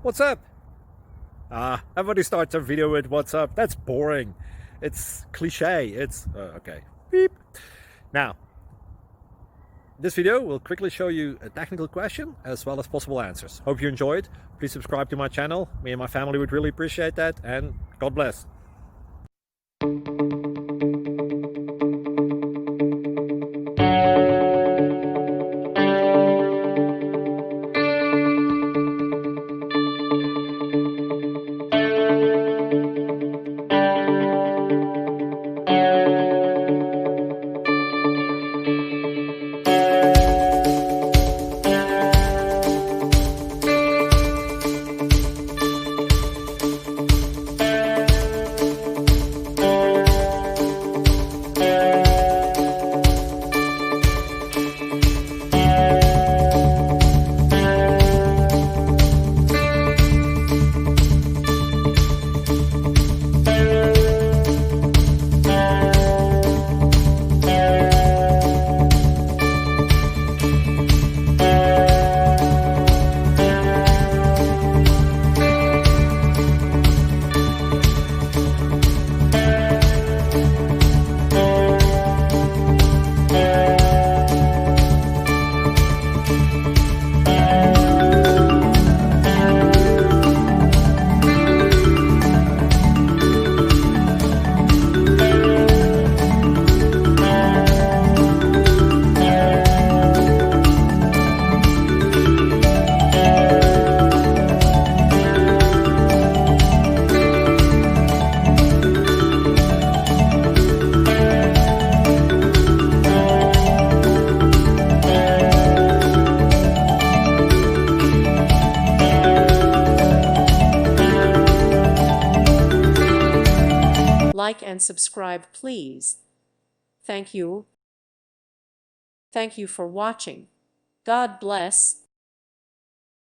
What's up? Everybody starts a video with what's up. That's boring. It's cliche. It's okay. Beep. Now, this video will quickly show you a technical question as well as possible answers. Hope you enjoyed. Please subscribe to my channel. Me and my family would really appreciate that, and God bless. Like and subscribe, please. Thank you. Thank you for watching. God bless.